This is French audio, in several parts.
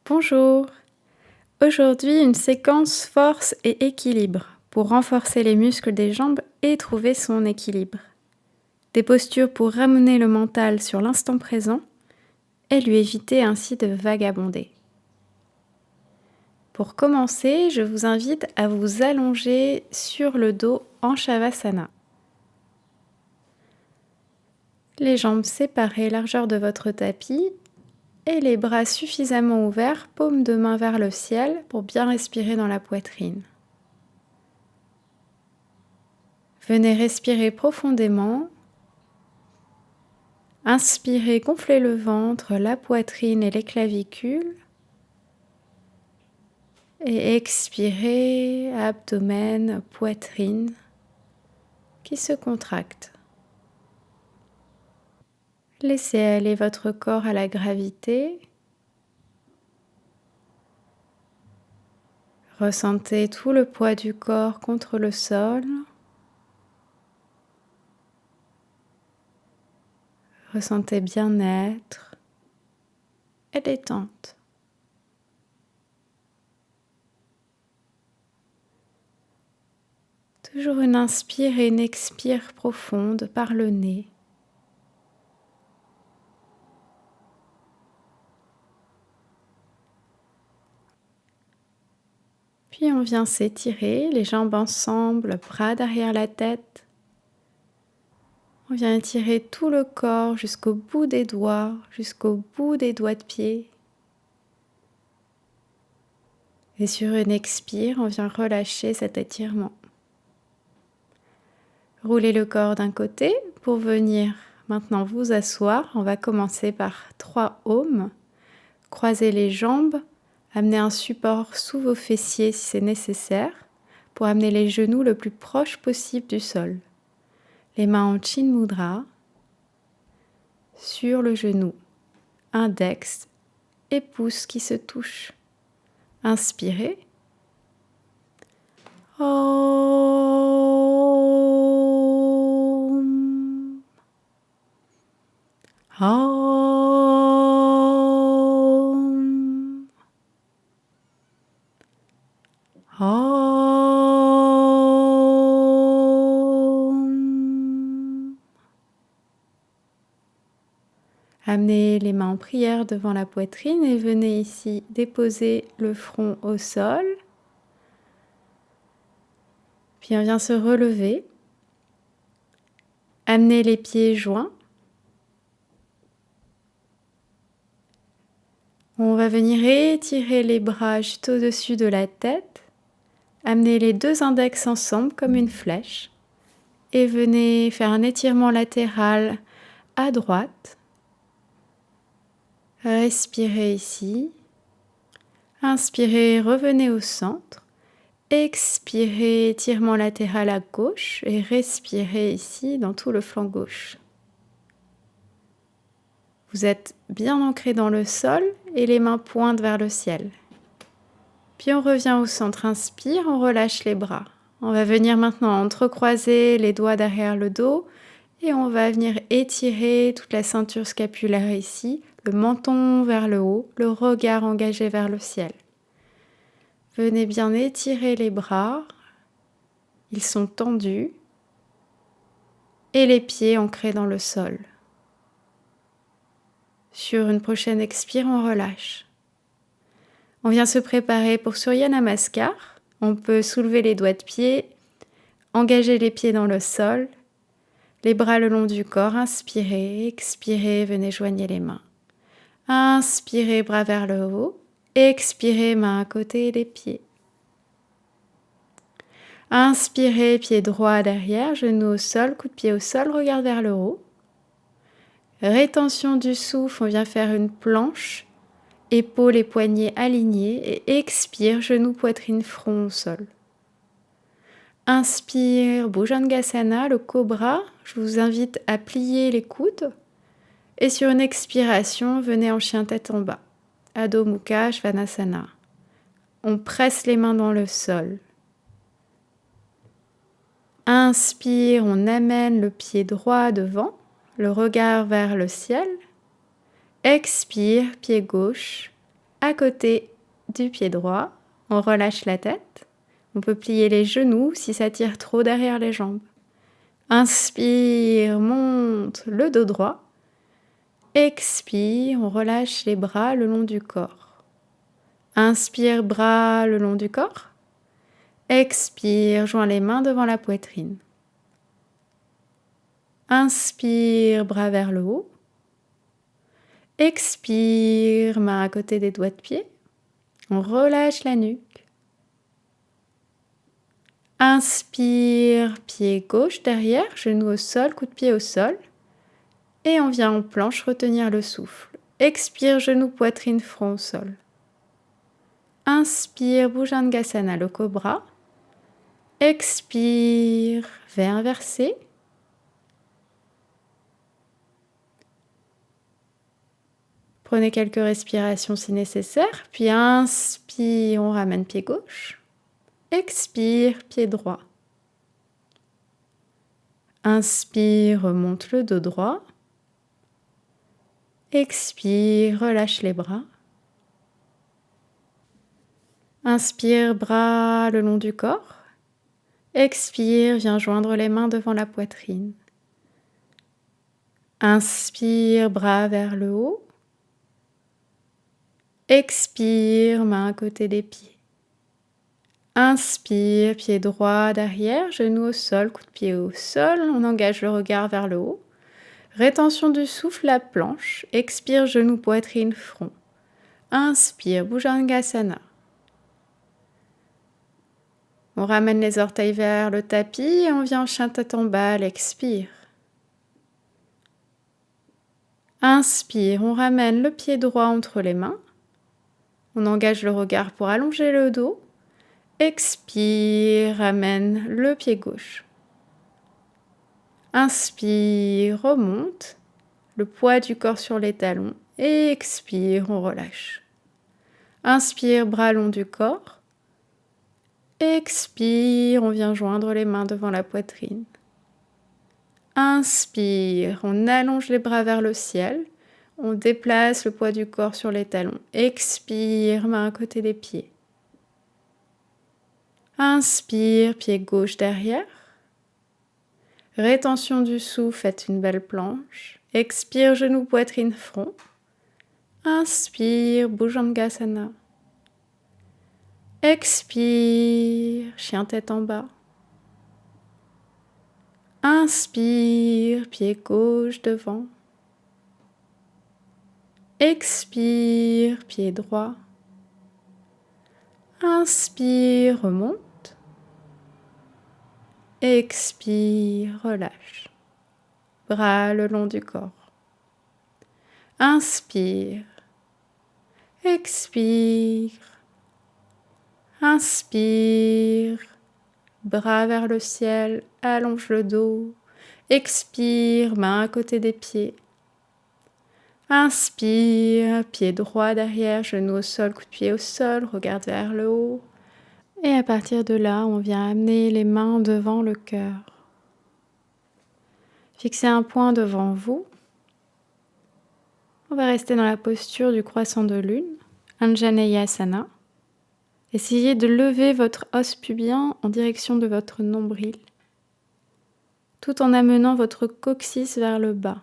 Bonjour. Aujourd'hui, une séquence force et équilibre pour renforcer les muscles des jambes et trouver son équilibre. Des postures pour ramener le mental sur l'instant présent et lui éviter ainsi de vagabonder. Pour commencer, je vous invite à vous allonger sur le dos en Shavasana. Les jambes séparées, largeur de votre tapis et les bras suffisamment ouverts, paume de main vers le ciel pour bien respirer dans la poitrine. Venez respirer profondément. Inspirez, gonflez le ventre, la poitrine et les clavicules. Et expirez, abdomen, poitrine qui se contracte. Laissez aller votre corps à la gravité. Ressentez tout le poids du corps contre le sol. Ressentez bien-être et détente. Toujours une inspire et une expire profonde par le nez. Puis on vient s'étirer, les jambes ensemble, bras derrière la tête. On vient étirer tout le corps jusqu'au bout des doigts de pied. Et sur une expire, on vient relâcher cet étirement. Roulez le corps d'un côté pour venir maintenant vous asseoir. On va commencer par 3 aumes. Croisez les jambes, amenez un support sous vos fessiers si c'est nécessaire pour amener les genoux le plus proche possible du sol. Les mains en Chin Mudra sur le genou, index et pouce qui se touchent. Inspirez. Om. Om. Om. Amenez les mains en prière devant la poitrine et venez ici déposer le front au sol. Puis on vient se relever. Amenez les pieds joints. On va venir étirer les bras juste au-dessus de la tête. Amenez les 2 index ensemble comme une flèche. Et venez faire un étirement latéral à droite. Respirez ici. Inspirez, revenez au centre. Expirez, étirement latéral à gauche et respirez ici dans tout le flanc gauche. Vous êtes bien ancré dans le sol et les mains pointent vers le ciel. Puis on revient au centre, inspire, on relâche les bras. On va venir maintenant entrecroiser les doigts derrière le dos et on va venir étirer toute la ceinture scapulaire ici, le menton vers le haut, le regard engagé vers le ciel. Venez bien étirer les bras, ils sont tendus et les pieds ancrés dans le sol. Sur une prochaine expire, on relâche. On vient se préparer pour Surya Namaskar. On peut soulever les doigts de pied, engager les pieds dans le sol, les bras le long du corps, inspirez, expirez, venez joigner les mains. Inspirez, bras vers le haut. Expirez, main à côté des pieds. Inspirez, pied droit derrière, genou au sol, coup de pied au sol, regard vers le haut. Rétention du souffle, on vient faire une planche, épaules et poignets alignés et expire, genou, poitrine, front au sol. Inspire, Bhujangasana, le cobra, je vous invite à plier les coudes et sur une expiration, venez en chien tête en bas. Adho Mukha Svanasana. On presse les mains dans le sol. Inspire, on amène le pied droit devant, le regard vers le ciel. Expire, pied gauche, à côté du pied droit. On relâche la tête. On peut plier les genoux si ça tire trop derrière les jambes. Inspire, monte le dos droit. Expire, on relâche les bras le long du corps. Inspire, bras le long du corps. Expire, joins les mains devant la poitrine. Inspire, bras vers le haut. Expire, main à côté des doigts de pied. On relâche la nuque. Inspire, pied gauche derrière, genou au sol, coup de pied au sol. Et on vient en planche retenir le souffle. Expire, genou, poitrine, front au sol. Inspire, Bhujangasana, le cobra. Expire, V inversé. Prenez quelques respirations si nécessaire, puis inspire, on ramène pied gauche. Expire, pied droit. Inspire, remonte le dos droit. Expire, relâche les bras. Inspire, bras le long du corps. Expire, viens joindre les mains devant la poitrine. Inspire, bras vers le haut. Expire, main à côté des pieds. Inspire, pied droit derrière, genou au sol, coup de pied au sol. On engage le regard vers le haut. Rétention du souffle, la planche. Expire, genou, poitrine, front. Inspire, Bhujangasana. On ramène les orteils vers le tapis et on vient en chien tête en bas, expire. Inspire, on ramène le pied droit entre les mains. On engage le regard pour allonger le dos. Expire, ramène le pied gauche. Inspire, remonte, le poids du corps sur les talons. Et expire, on relâche. Inspire, bras long du corps. Expire, on vient joindre les mains devant la poitrine. Inspire, on allonge les bras vers le ciel. On déplace le poids du corps sur les talons. Expire, main à côté des pieds. Inspire, pied gauche derrière. Rétention du souffle, faites une belle planche. Expire, genou, poitrine, front. Inspire, Bhujangasana. Expire, chien tête en bas. Inspire, pied gauche devant. Expire, pied droit. Inspire, remonte. Expire, relâche. Bras le long du corps. Inspire. Expire. Inspire. Bras vers le ciel, allonge le dos. Expire, main à côté des pieds. Inspire, pied droit derrière, genou au sol, coup de pied au sol, regarde vers le haut. Et à partir de là, on vient amener les mains devant le cœur. Fixez un point devant vous. On va rester dans la posture du croissant de lune, Anjaneyasana. Essayez de lever votre os pubien en direction de votre nombril, tout en amenant votre coccyx vers le bas.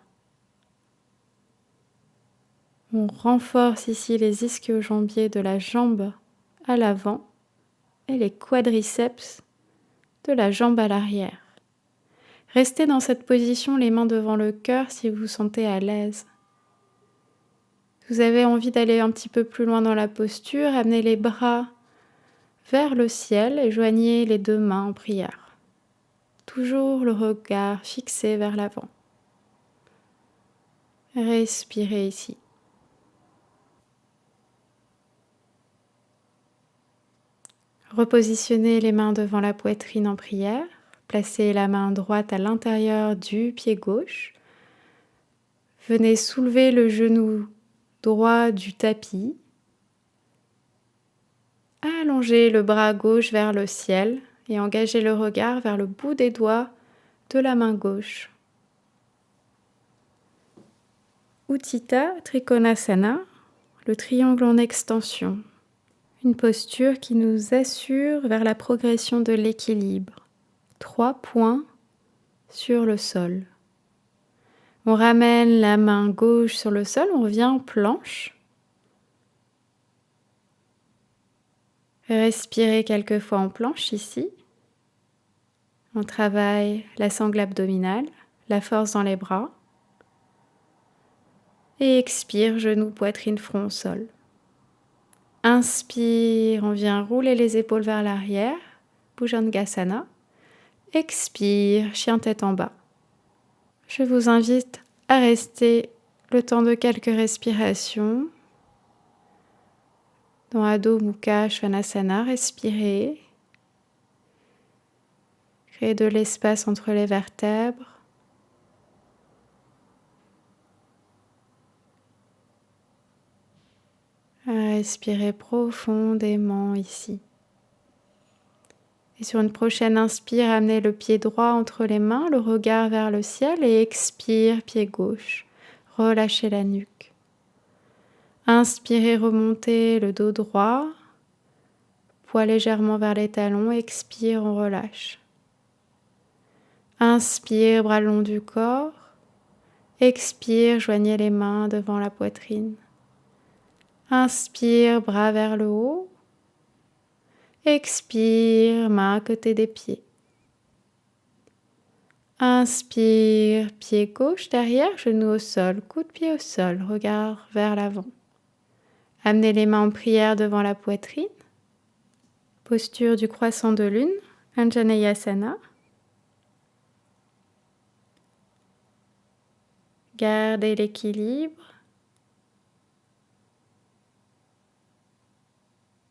On renforce ici les ischio-jambiers de la jambe à l'avant et les quadriceps de la jambe à l'arrière. Restez dans cette position, les mains devant le cœur si vous vous sentez à l'aise. Si vous avez envie d'aller un petit peu plus loin dans la posture, amenez les bras vers le ciel et joignez les deux mains en prière. Toujours le regard fixé vers l'avant. Respirez ici. Repositionnez les mains devant la poitrine en prière. Placez la main droite à l'intérieur du pied gauche. Venez soulever le genou droit du tapis. Allongez le bras gauche vers le ciel et engagez le regard vers le bout des doigts de la main gauche. Utthita Trikonasana. le triangle en extension. Une posture qui nous assure vers la progression de l'équilibre. 3 points sur le sol. On ramène la main gauche sur le sol, on revient en planche. Respirez quelques fois en planche ici. On travaille la sangle abdominale, la force dans les bras. Et expire, genoux, poitrine, front au sol. Inspire, on vient rouler les épaules vers l'arrière, Bhujangasana. Expire, chien tête en bas. Je vous invite à rester le temps de quelques respirations. Dans Adho Mukha Svanasana, respirez. Créez de l'espace entre les vertèbres. Respirez profondément ici. Et sur une prochaine inspire, amenez le pied droit entre les mains, le regard vers le ciel et expire, pied gauche. Relâchez la nuque. Inspirez, remontez le dos droit, poids légèrement vers les talons, expire, on relâche. Inspire, bras le long du corps. Expire, joignez les mains devant la poitrine. Inspire, bras vers le haut. Expire, main à côté des pieds. Inspire, pied gauche derrière, genou au sol, coup de pied au sol, regard vers l'avant. Amenez les mains en prière devant la poitrine. Posture du croissant de lune, Anjaneyasana. Gardez l'équilibre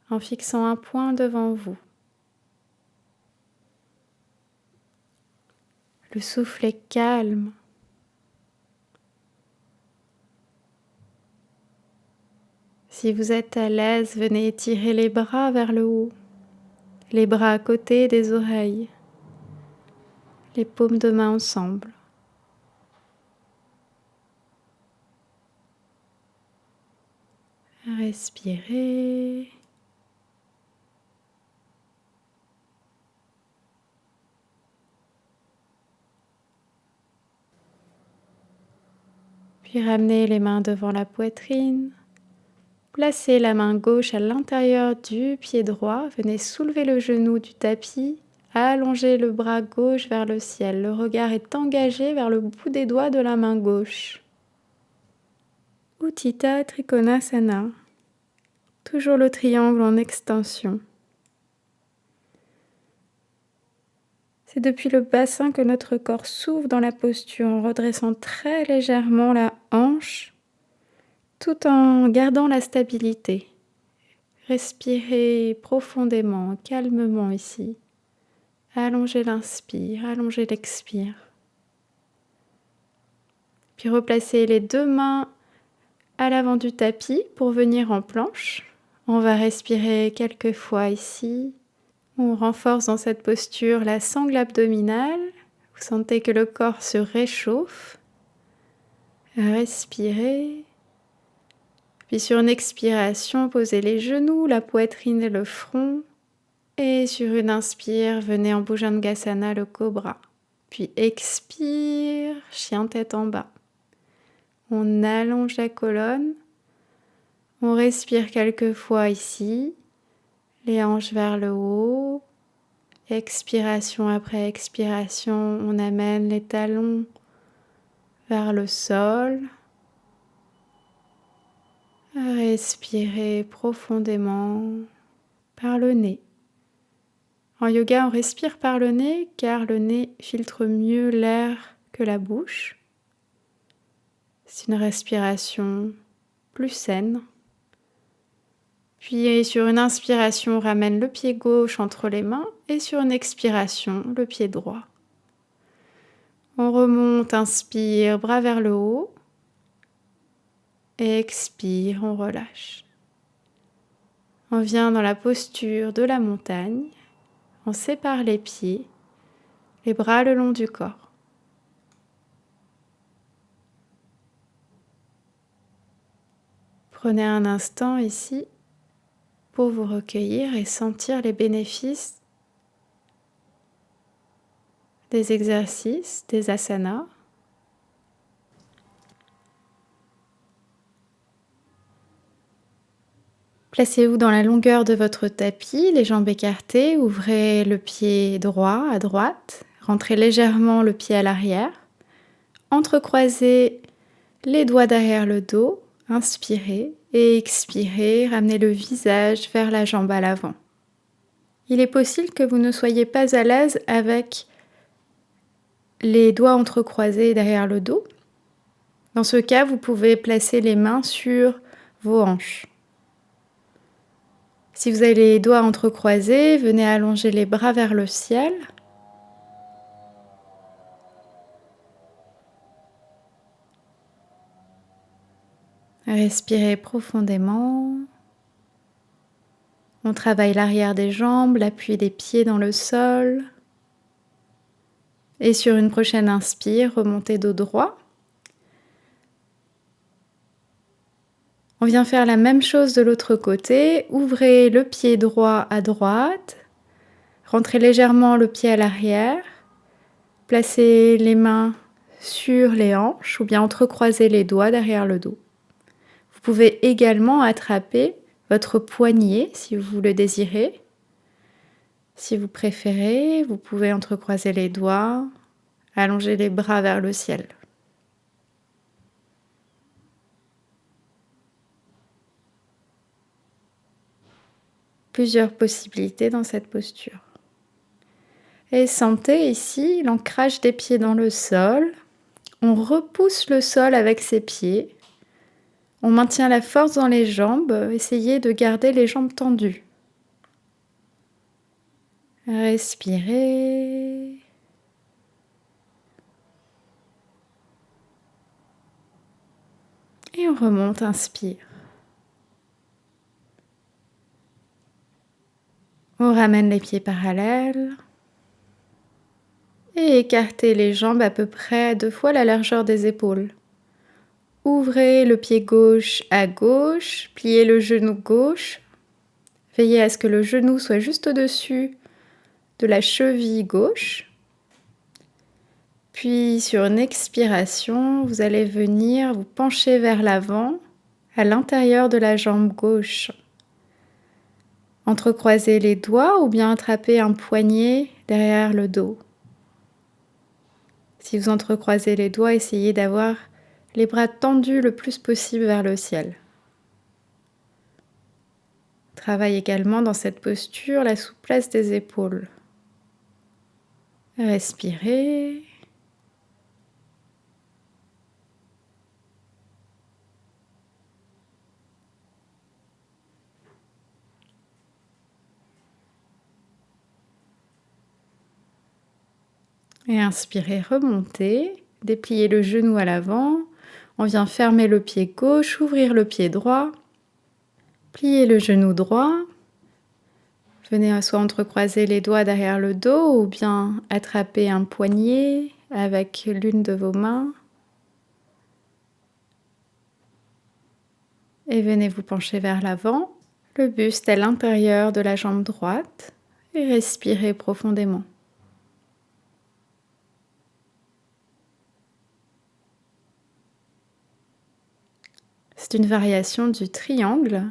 en fixant un point devant vous. Le souffle est calme. Si vous êtes à l'aise, venez étirer les bras vers le haut, les bras à côté des oreilles, les paumes de main ensemble. Respirez. Puis ramenez les mains devant la poitrine. Placez la main gauche à l'intérieur du pied droit. Venez soulever le genou du tapis. Allongez le bras gauche vers le ciel. Le regard est engagé vers le bout des doigts de la main gauche. Utthita Trikonasana. Toujours le triangle en extension. C'est depuis le bassin que notre corps s'ouvre dans la posture en redressant très légèrement la hanche tout en gardant la stabilité. Respirez profondément, calmement ici. Allongez l'inspire, allongez l'expire. Puis replacez les deux mains à l'avant du tapis pour venir en planche. On va respirer quelques fois ici. On renforce dans cette posture la sangle abdominale. Vous sentez que le corps se réchauffe. Respirez. Puis sur une expiration, posez les genoux, la poitrine et le front. Et sur une inspire, venez en Bhujangasana, le cobra. Puis expire, chien tête en bas. On allonge la colonne. On respire quelques fois ici. Les hanches vers le haut. Expiration après expiration, on amène les talons vers le sol. Respirez profondément par le nez. En yoga, on respire par le nez car le nez filtre mieux l'air que la bouche. C'est une respiration plus saine. Puis sur une inspiration, on ramène le pied gauche entre les mains et sur une expiration, le pied droit. On remonte, inspire, bras vers le haut. Expire, on relâche. On vient dans la posture de la montagne. On sépare les pieds, les bras le long du corps. Prenez un instant ici pour vous recueillir et sentir les bénéfices des exercices, des asanas. Placez-vous dans la longueur de votre tapis, les jambes écartées, ouvrez le pied droit à droite, rentrez légèrement le pied à l'arrière, entrecroisez les doigts derrière le dos, inspirez et expirez, ramenez le visage vers la jambe à l'avant. Il est possible que vous ne soyez pas à l'aise avec les doigts entrecroisés derrière le dos. Dans ce cas, vous pouvez placer les mains sur vos hanches. Si vous avez les doigts entrecroisés, venez allonger les bras vers le ciel. Respirez profondément. On travaille l'arrière des jambes, l'appui des pieds dans le sol. Et sur une prochaine inspire, remontez dos droit. On vient faire la même chose de l'autre côté. Ouvrez le pied droit à droite. Rentrez légèrement le pied à l'arrière. Placez les mains sur les hanches ou bien entrecroisez les doigts derrière le dos. Vous pouvez également attraper votre poignet si vous le désirez. Si vous préférez, vous pouvez entrecroiser les doigts, allonger les bras vers le ciel. Plusieurs possibilités dans cette posture. Et sentez ici l'ancrage des pieds dans le sol. On repousse le sol avec ses pieds. On maintient la force dans les jambes. Essayez de garder les jambes tendues. Respirez. Et on remonte, inspire. On ramène les pieds parallèles. Et écartez les jambes à peu près 2 fois la largeur des épaules. Ouvrez le pied gauche à gauche, pliez le genou gauche. Veillez à ce que le genou soit juste au-dessus de la cheville gauche. Puis sur une expiration, vous allez venir vous pencher vers l'avant, à l'intérieur de la jambe gauche. Entrecroisez les doigts ou bien attrapez un poignet derrière le dos. Si vous entrecroisez les doigts, essayez d'avoir les bras tendus le plus possible vers le ciel. Travaille également dans cette posture la souplesse des épaules. Respirez. Et inspirez, remontez, dépliez le genou à l'avant. On vient fermer le pied gauche, ouvrir le pied droit. Pliez le genou droit. Venez soit entrecroiser les doigts derrière le dos ou bien attraper un poignet avec l'une de vos mains. Et venez vous pencher vers l'avant, le buste à l'intérieur de la jambe droite et respirez profondément. C'est une variation du triangle.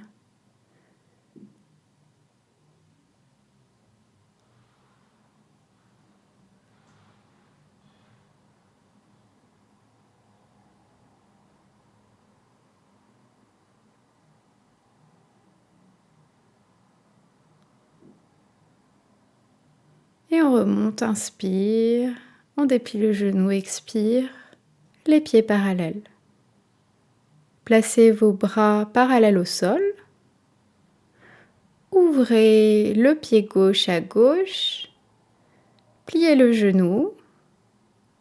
Et on remonte, inspire, on déplie le genou, expire, les pieds parallèles. Placez vos bras parallèles au sol. Ouvrez le pied gauche à gauche. Pliez le genou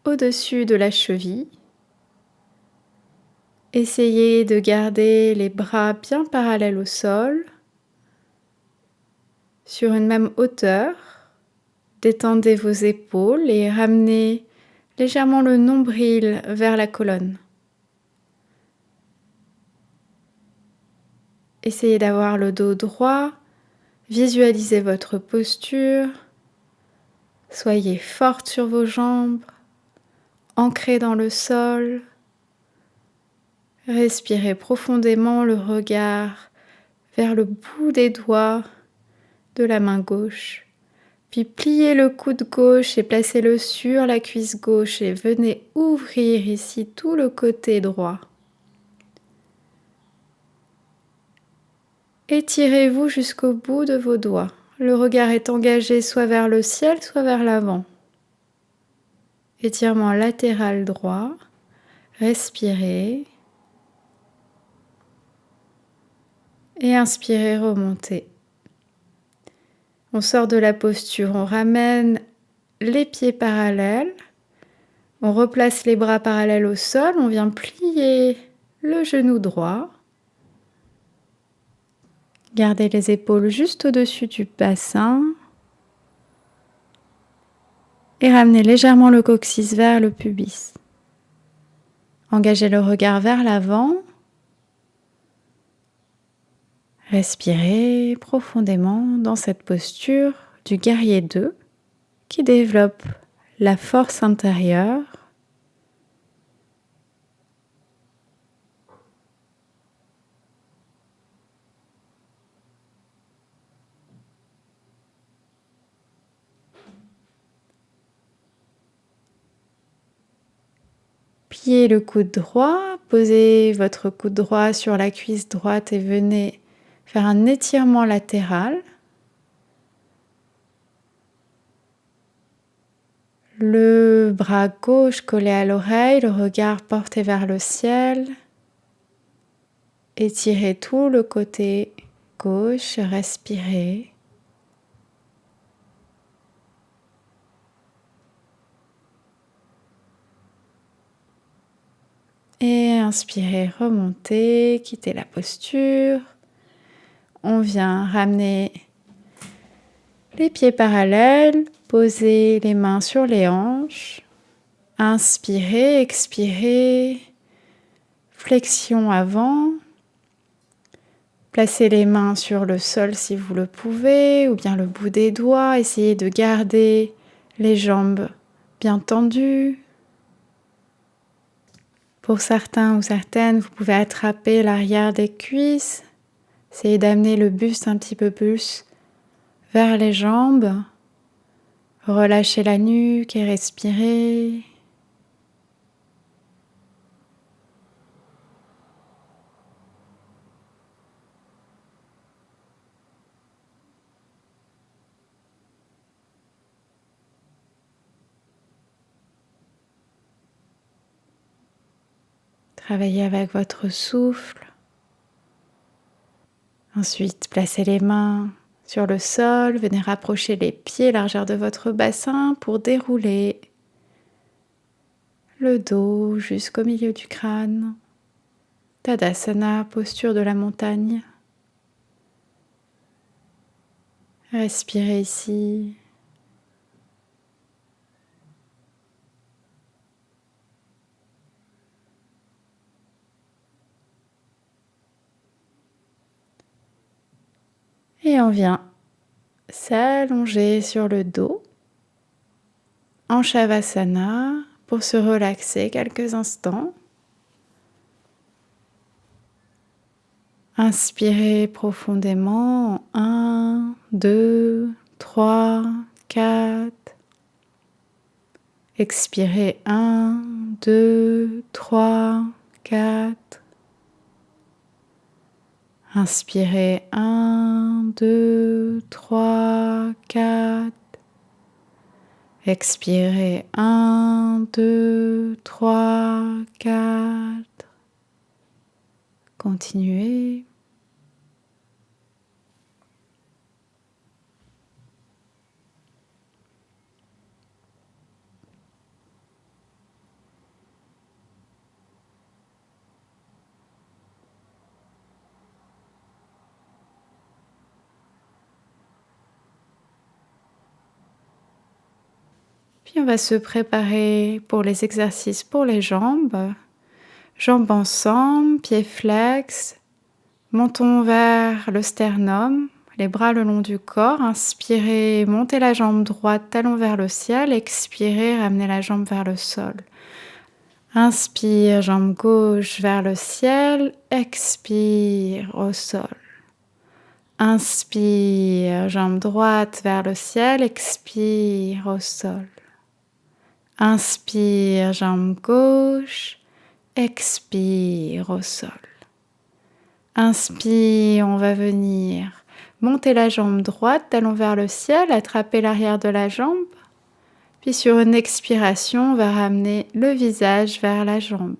au-dessus de la cheville. Essayez de garder les bras bien parallèles au sol, sur une même hauteur. Détendez vos épaules et ramenez légèrement le nombril vers la colonne. Essayez d'avoir le dos droit, visualisez votre posture, soyez forte sur vos jambes, ancrée dans le sol. Respirez profondément, le regard vers le bout des doigts de la main gauche. Puis pliez le coude gauche et placez-le sur la cuisse gauche et venez ouvrir ici tout le côté droit. Étirez-vous jusqu'au bout de vos doigts. Le regard est engagé soit vers le ciel, soit vers l'avant. Étirement latéral droit. Respirez. Et inspirez, remontez. On sort de la posture, on ramène les pieds parallèles. On replace les bras parallèles au sol. On vient plier le genou droit. Gardez les épaules juste au-dessus du bassin. Et ramenez légèrement le coccyx vers le pubis. Engagez le regard vers l'avant. Respirez profondément dans cette posture du guerrier 2 qui développe la force intérieure. Pliez le coude droit, posez votre coude droit sur la cuisse droite et venez faire un étirement latéral. Le bras gauche collé à l'oreille, le regard porté vers le ciel. Étirez tout le côté gauche, respirez. Et inspirez, remontez, quittez la posture. On vient ramener les pieds parallèles, posez les mains sur les hanches. Inspirez, expirez, flexion avant. Placez les mains sur le sol si vous le pouvez, ou bien le bout des doigts. Essayez de garder les jambes bien tendues. Pour certains ou certaines, vous pouvez attraper l'arrière des cuisses. Essayez d'amener le buste un petit peu plus vers les jambes. Relâchez la nuque et respirez. Travaillez avec votre souffle. Ensuite, placez les mains sur le sol. Venez rapprocher les pieds largeur de votre bassin pour dérouler le dos jusqu'au milieu du crâne. Tadasana, posture de la montagne. Respirez ici. Et on vient s'allonger sur le dos en Shavasana pour se relaxer quelques instants. Inspirez profondément. 1, 2, 3, 4. Expirez. 1, 2, 3, 4. Inspirez. 1, 2, 3, 4. Expirez. 1, 2, 3, 4. Continuez. Puis on va se préparer pour les exercices pour les jambes. Jambes ensemble, pieds flex, Menton vers le sternum, les bras le long du corps. Inspirez, montez la jambe droite, talon vers le ciel. Expirez, ramenez la jambe vers le sol. Inspire, jambe gauche vers le ciel. Expire, au sol. Inspire, jambe droite vers le ciel. Expire, au sol. Inspire, jambe gauche. Expire, au sol. Inspire, on va venir monter la jambe droite, talon vers le ciel, attraper l'arrière de la jambe. Puis sur une expiration, on va ramener le visage vers la jambe.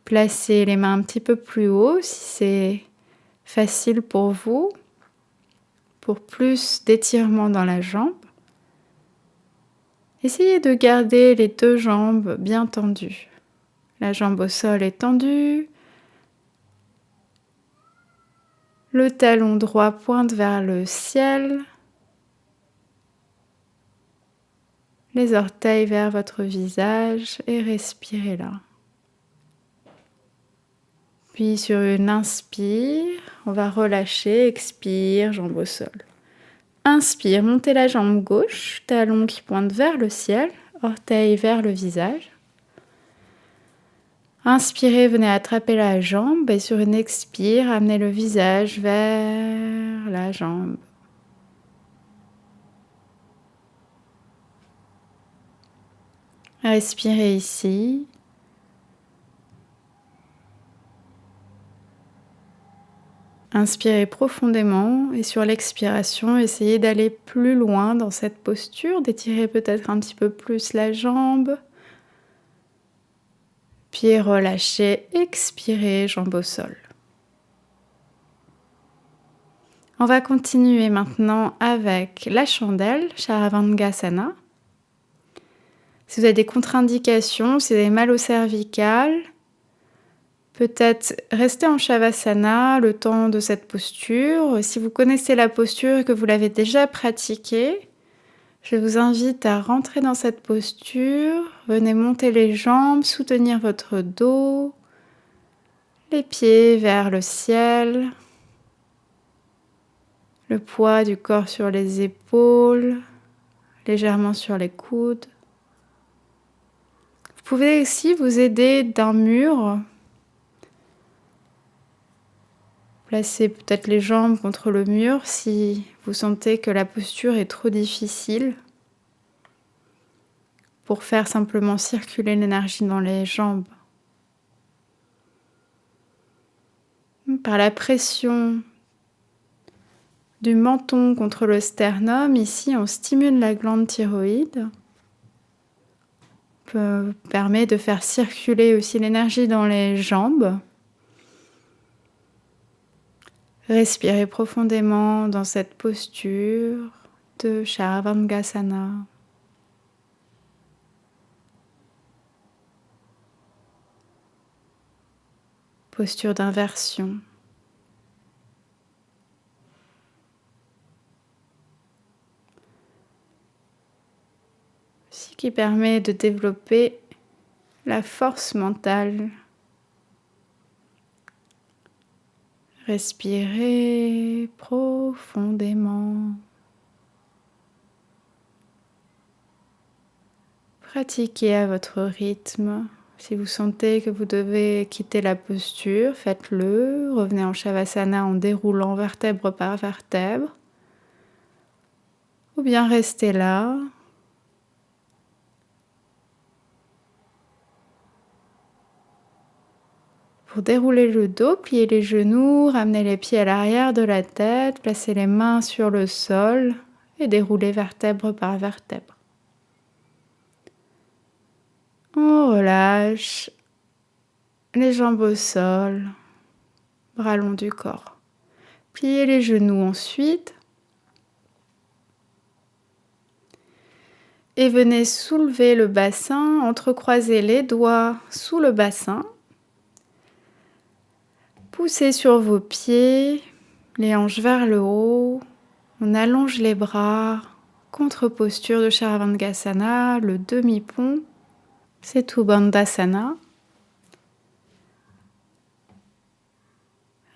Placez les mains un petit peu plus haut si c'est facile pour vous, pour plus d'étirement dans la jambe. Essayez de garder les deux jambes bien tendues. La jambe au sol est tendue. Le talon droit pointe vers le ciel. Les orteils vers votre visage et respirez là. Puis sur une inspire, on va relâcher, expire, jambe au sol. Inspire, montez la jambe gauche, talon qui pointe vers le ciel, orteils vers le visage. Inspirez, venez attraper la jambe et sur une expire, amenez le visage vers la jambe. Respirez ici. Inspirez profondément et sur l'expiration, essayez d'aller plus loin dans cette posture, d'étirer peut-être un petit peu plus la jambe. Puis relâchez, expirez, jambe au sol. On va continuer maintenant avec la chandelle, Charavamgasana. Si vous avez des contre-indications, si vous avez mal au cervical, peut-être rester en Shavasana le temps de cette posture. Si vous connaissez la posture et que vous l'avez déjà pratiquée, je vous invite à rentrer dans cette posture. Venez monter les jambes, soutenir votre dos, les pieds vers le ciel, le poids du corps sur les épaules, légèrement sur les coudes. Vous pouvez aussi vous aider d'un mur. Placez peut-être les jambes contre le mur si vous sentez que la posture est trop difficile pour faire simplement circuler l'énergie dans les jambes. Par la pression du menton contre le sternum, ici on stimule la glande thyroïde. Permet de faire circuler aussi l'énergie dans les jambes. Respirez profondément dans cette posture de Charavamgasana. Posture d'inversion. Ce qui permet de développer la force mentale. Respirez profondément. Pratiquez à votre rythme. Si vous sentez que vous devez quitter la posture, faites-le. Revenez en Shavasana en déroulant vertèbre par vertèbre. Ou bien restez là. Pour dérouler le dos, pliez les genoux, ramenez les pieds à l'arrière de la tête, placez les mains sur le sol et déroulez vertèbre par vertèbre. On relâche les jambes au sol, bras longs du corps. Pliez les genoux ensuite et venez soulever le bassin, entrecroiser les doigts sous le bassin. Poussez sur vos pieds, les hanches vers le haut. On allonge les bras, contre-posture de Charavamgasana, le demi-pont, Setu Bandhasana.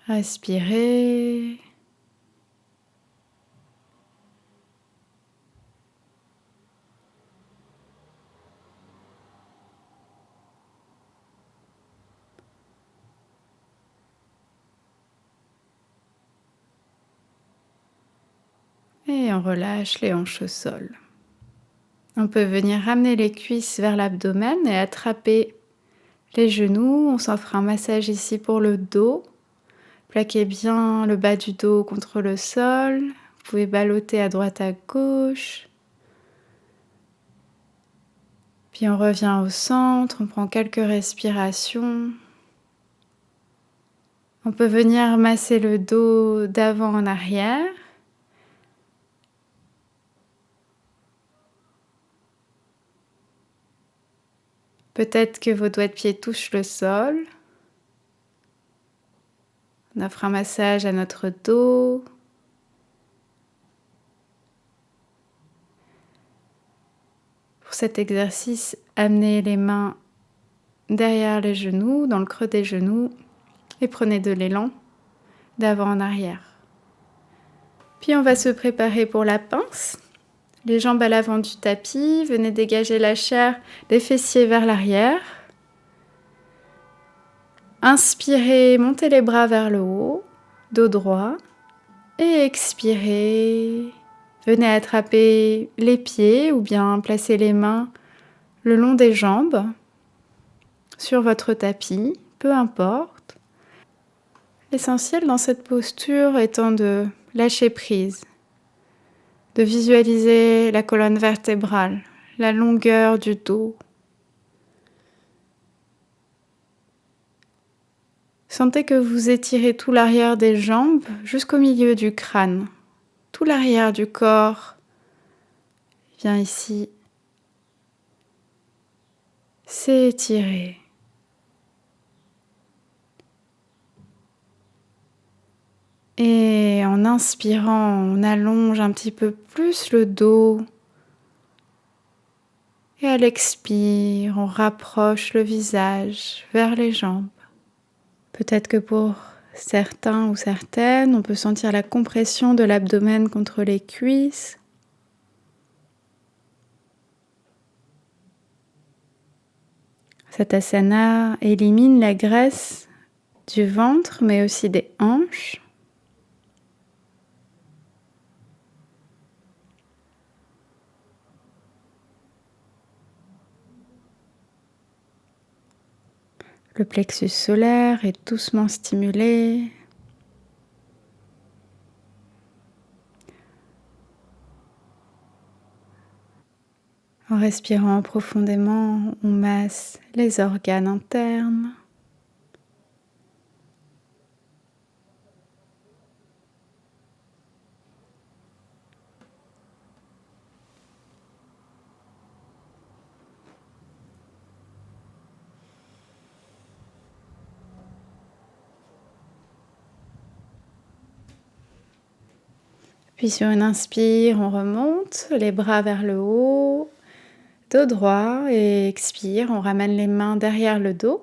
Respirez. Et on relâche les hanches au sol. On peut venir ramener les cuisses vers l'abdomen et attraper les genoux. On s'en fera un massage ici pour le dos. Plaquez bien le bas du dos contre le sol. Vous pouvez balloter à droite à gauche. Puis on revient au centre, on prend quelques respirations. On peut venir masser le dos d'avant en arrière. Peut-être que vos doigts de pied touchent le sol. On offre un massage à notre dos. Pour cet exercice, amenez les mains derrière les genoux, dans le creux des genoux, et prenez de l'élan d'avant en arrière. Puis on va se préparer pour la pince. Les jambes à l'avant du tapis, venez dégager la chair des fessiers vers l'arrière. Inspirez, montez les bras vers le haut, dos droit. Et expirez, venez attraper les pieds ou bien placer les mains le long des jambes sur votre tapis, peu importe. L'essentiel dans cette posture étant de lâcher prise, de visualiser la colonne vertébrale, la longueur du dos. Sentez que vous étirez tout l'arrière des jambes jusqu'au milieu du crâne. Tout l'arrière du corps vient ici s'étirer. Et en inspirant, on allonge un petit peu plus le dos. Et à l'expire, on rapproche le visage vers les jambes. Peut-être que pour certains ou certaines, on peut sentir la compression de l'abdomen contre les cuisses. Cet asana élimine la graisse du ventre, mais aussi des hanches. Le plexus solaire est doucement stimulé. En respirant profondément, on masse les organes internes. Puis sur une inspire, on remonte les bras vers le haut, dos droit, et expire, on ramène les mains derrière le dos.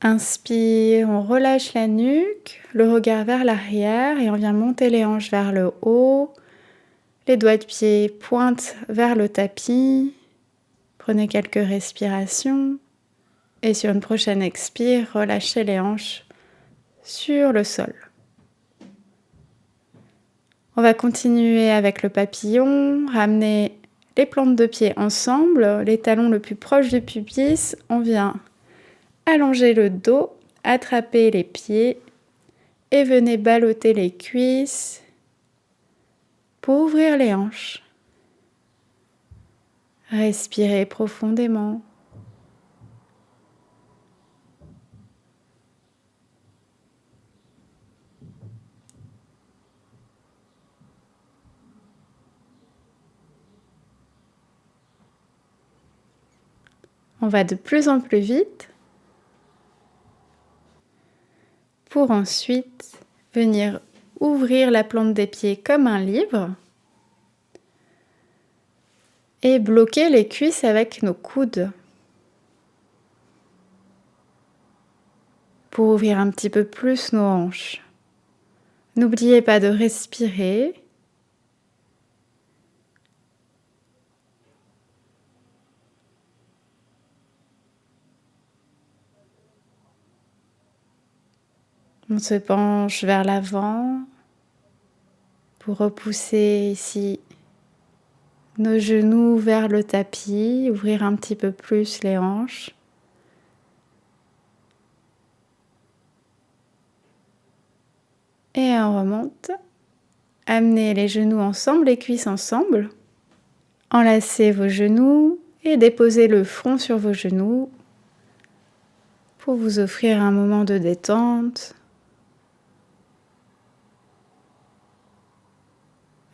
Inspire, on relâche la nuque, le regard vers l'arrière et on vient monter les hanches vers le haut. Les doigts de pied pointent vers le tapis. Prenez quelques respirations et sur une prochaine expire, relâchez les hanches sur le sol. On va continuer avec le papillon, ramener les plantes de pied ensemble, les talons le plus proche du pubis. On vient allonger le dos, attraper les pieds et venez balloter les cuisses pour ouvrir les hanches. Respirez profondément. On va de plus en plus vite pour ensuite venir ouvrir la plante des pieds comme un livre et bloquer les cuisses avec nos coudes pour ouvrir un petit peu plus nos hanches. N'oubliez pas de respirer. On se penche vers l'avant pour repousser ici nos genoux vers le tapis, ouvrir un petit peu plus les hanches. Et on remonte. Amenez les genoux ensemble, les cuisses ensemble. Enlacez vos genoux et déposez le front sur vos genoux pour vous offrir un moment de détente.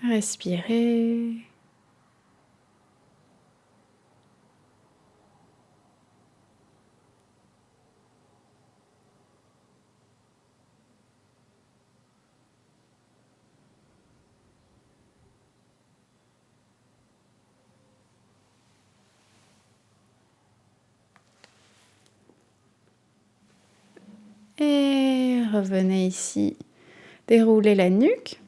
Respirez. Et revenez ici, déroulez la nuque.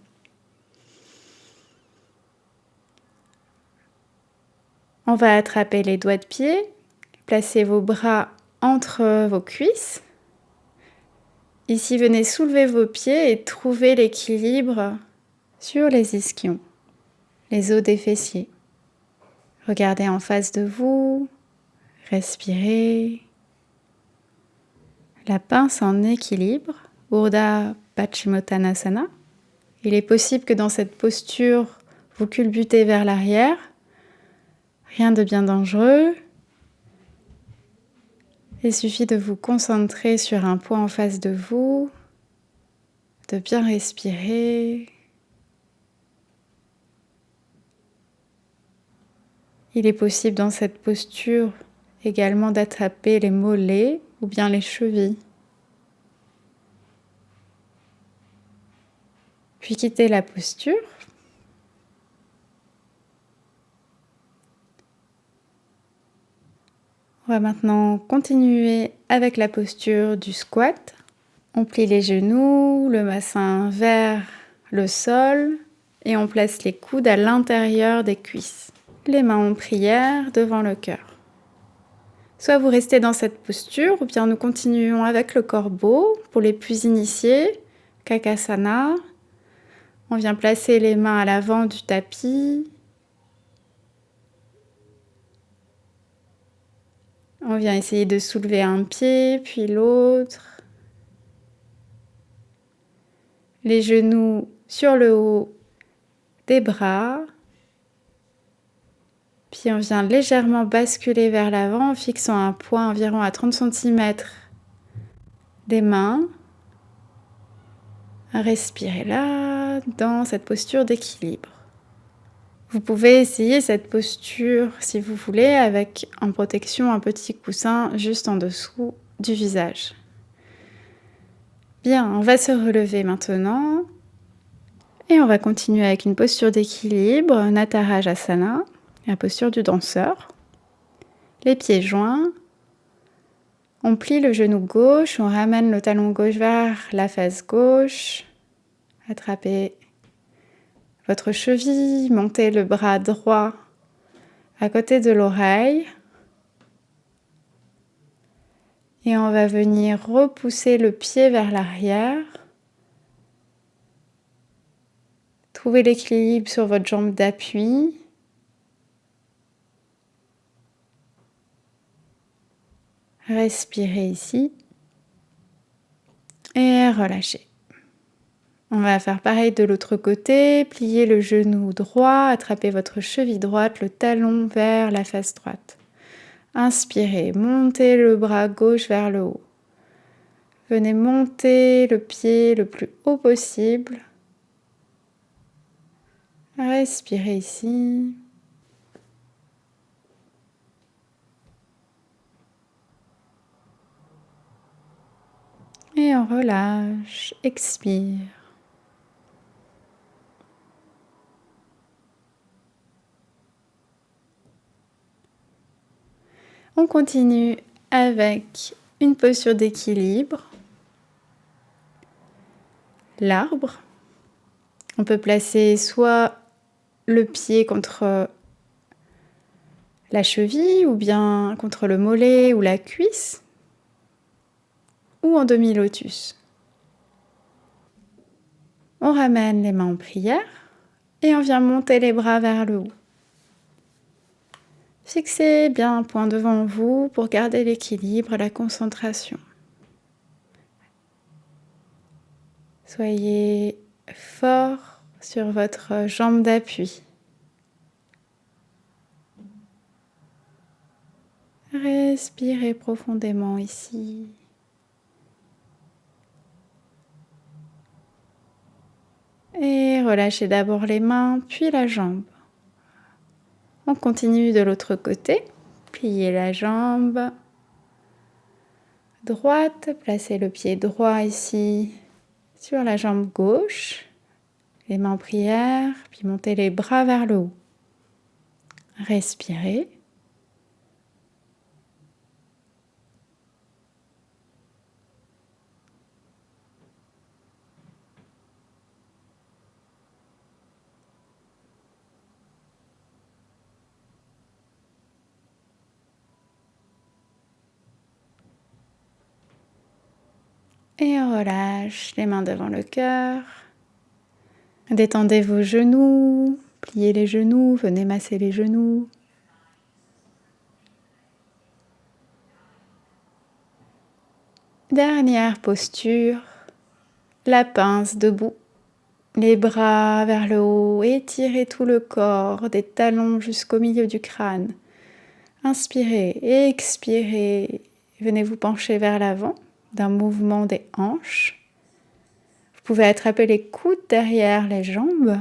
On va attraper les doigts de pied, placez vos bras entre vos cuisses. Ici, venez soulever vos pieds et trouver l'équilibre sur les ischions, les os des fessiers. Regardez en face de vous, respirez. La pince en équilibre, Urdhva Paschimottanasana. Il est possible que dans cette posture, vous culbutez vers l'arrière. Rien de bien dangereux. Il suffit de vous concentrer sur un point en face de vous, de bien respirer. Il est possible dans cette posture également d'attraper les mollets ou bien les chevilles. Puis quittez la posture. On va maintenant continuer avec la posture du squat. On plie les genoux, le bassin vers le sol et on place les coudes à l'intérieur des cuisses. Les mains en prière devant le cœur. Soit vous restez dans cette posture ou bien nous continuons avec le corbeau pour les plus initiés, Kakasana. On vient placer les mains à l'avant du tapis. On vient essayer de soulever un pied, puis l'autre. Les genoux sur le haut des bras. Puis on vient légèrement basculer vers l'avant en fixant un point environ à 30 cm des mains. Respirez là, dans cette posture d'équilibre. Vous pouvez essayer cette posture, si vous voulez, avec en protection un petit coussin juste en dessous du visage. Bien, on va se relever maintenant. Et on va continuer avec une posture d'équilibre, Natarajasana, la posture du danseur. Les pieds joints. On plie le genou gauche, on ramène le talon gauche vers la face gauche. Attrapez votre cheville, montez le bras droit à côté de l'oreille. Et on va venir repousser le pied vers l'arrière. Trouvez l'équilibre sur votre jambe d'appui. Respirez ici. Et relâchez. On va faire pareil de l'autre côté. Pliez le genou droit, attrapez votre cheville droite, le talon vers la face droite. Inspirez, montez le bras gauche vers le haut. Venez monter le pied le plus haut possible. Respirez ici. Et on relâche, expire. On continue avec une posture d'équilibre. L'arbre. On peut placer soit le pied contre la cheville ou bien contre le mollet ou la cuisse ou en demi-lotus. On ramène les mains en prière et on vient monter les bras vers le haut. Fixez bien un point devant vous pour garder l'équilibre et la concentration. Soyez fort sur votre jambe d'appui. Respirez profondément ici. Et relâchez d'abord les mains, puis la jambe. On continue de l'autre côté. Pliez la jambe droite, placez le pied droit ici sur la jambe gauche. Les mains en prière, puis montez les bras vers le haut. Respirez. Et on relâche les mains devant le cœur. Détendez vos genoux, pliez les genoux, venez masser les genoux. Dernière posture, la pince debout, les bras vers le haut, étirez tout le corps, des talons jusqu'au milieu du crâne. Inspirez, expirez, venez vous pencher vers l'avant d'un mouvement des hanches. Vous pouvez attraper les coudes derrière les jambes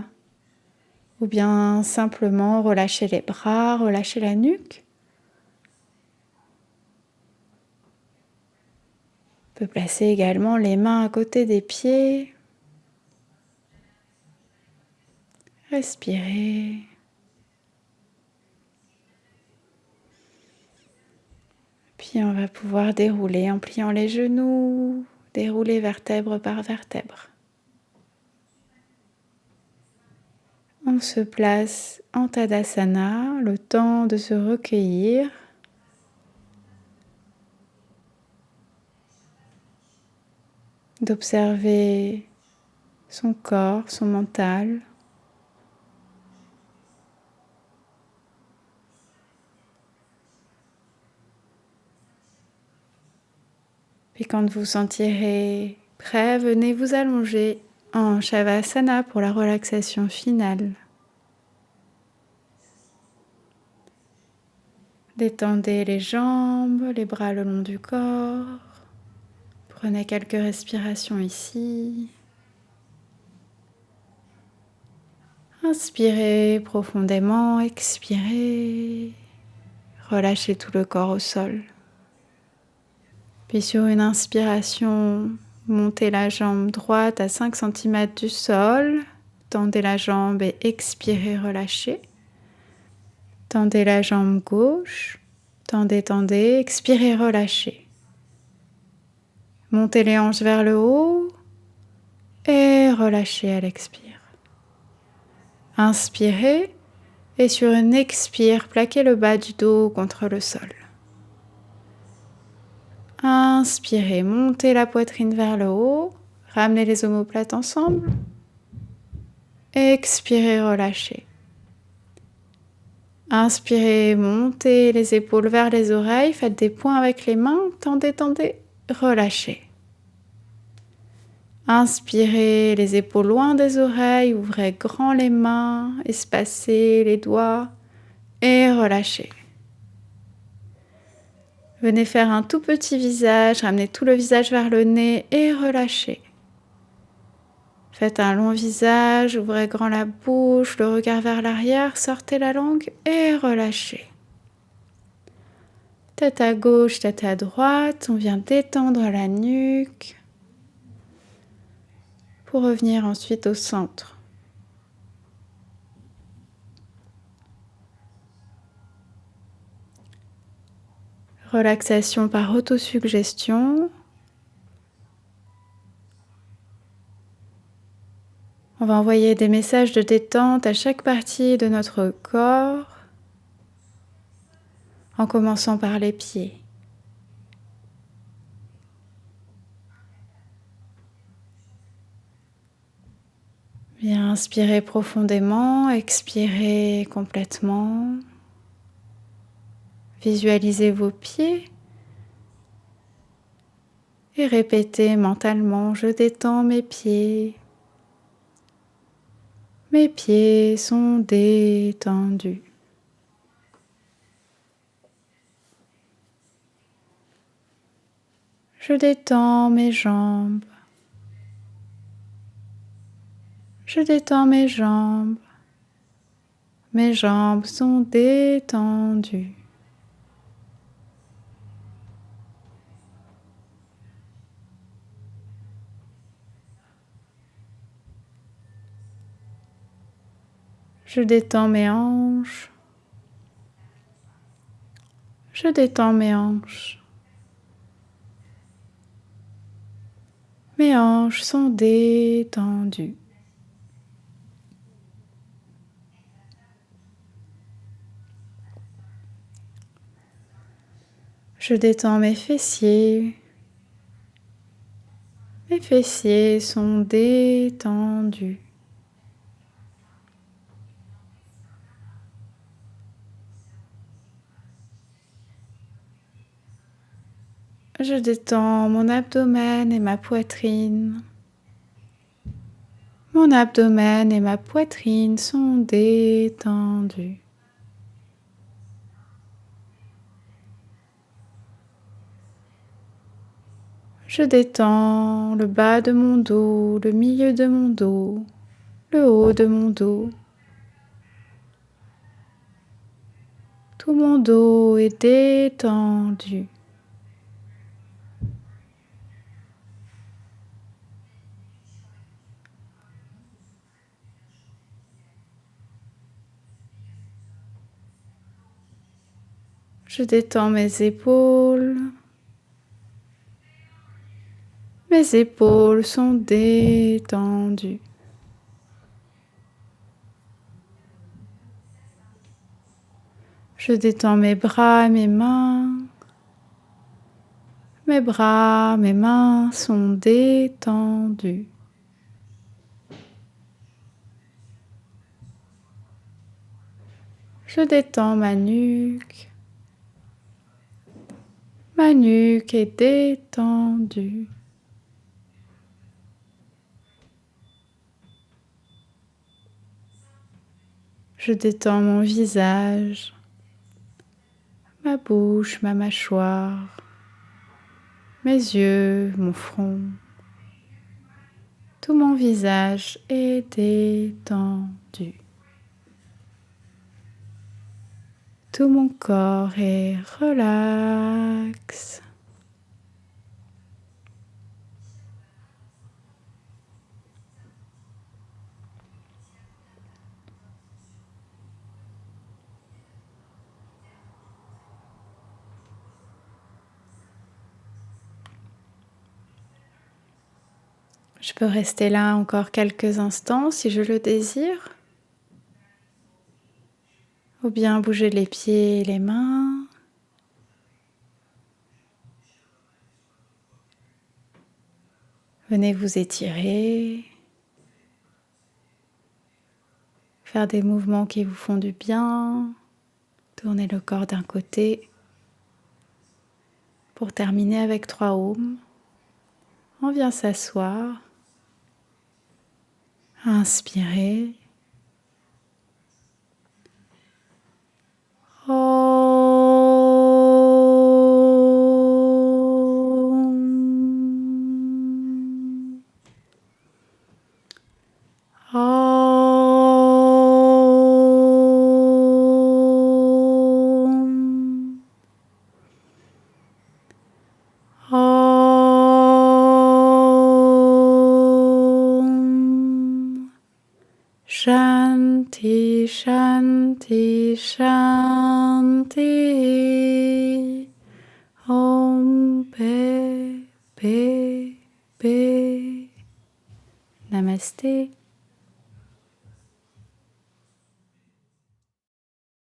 ou bien simplement relâcher les bras, relâcher la nuque. On peut placer également les mains à côté des pieds. Respirez. Puis on va pouvoir dérouler en pliant les genoux, dérouler vertèbre par vertèbre. On se place en Tadasana, le temps de se recueillir. D'observer son corps, son mental. Puis quand vous sentirez prêt, venez vous allonger en Shavasana pour la relaxation finale. Détendez les jambes, les bras le long du corps. Prenez quelques respirations ici. Inspirez profondément, expirez. Relâchez tout le corps au sol. Puis sur une inspiration, montez la jambe droite à 5 cm du sol. Tendez la jambe et expirez, relâchez. Tendez la jambe gauche. Tendez, tendez, expirez, relâchez. Montez les hanches vers le haut et relâchez à l'expire. Inspirez et sur une expire, plaquez le bas du dos contre le sol. Inspirez, montez la poitrine vers le haut, ramenez les omoplates ensemble. Expirez, relâchez. Inspirez, montez les épaules vers les oreilles, faites des points avec les mains, tendez, tendez, relâchez. Inspirez, les épaules loin des oreilles, ouvrez grand les mains, espacez les doigts et relâchez. Venez faire un tout petit visage, ramenez tout le visage vers le nez et relâchez. Faites un long visage, ouvrez grand la bouche, le regard vers l'arrière, sortez la langue et relâchez. Tête à gauche, tête à droite, on vient détendre la nuque pour revenir ensuite au centre. Relaxation par autosuggestion. On va envoyer des messages de détente à chaque partie de notre corps, en commençant par les pieds. Bien, inspirez profondément, expirez complètement. Visualisez vos pieds et répétez mentalement: je détends mes pieds. Mes pieds sont détendus. Je détends mes jambes. Je détends mes jambes. Mes jambes sont détendues. Je détends mes hanches. Je détends mes hanches. Mes hanches sont détendues. Je détends mes fessiers. Mes fessiers sont détendus. Je détends mon abdomen et ma poitrine. Mon abdomen et ma poitrine sont détendus. Je détends le bas de mon dos, le milieu de mon dos, le haut de mon dos. Tout mon dos est détendu. Je détends mes épaules. Mes épaules sont détendues. Je détends mes bras et mes mains. Mes bras, mes mains sont détendus. Je détends ma nuque. Ma nuque est détendue. Je détends mon visage, ma bouche, ma mâchoire, mes yeux, mon front. Tout mon visage est détendu. Tout mon corps est relax. Je peux rester là encore quelques instants si je le désire, ou bien bouger les pieds et les mains. Venez vous étirer, faire des mouvements qui vous font du bien, tourner le corps d'un côté. Pour terminer avec 3 ohms, on vient s'asseoir, inspirer. Shanti, Shanti, Shanti. Om Pe Pe Pe. Namaste.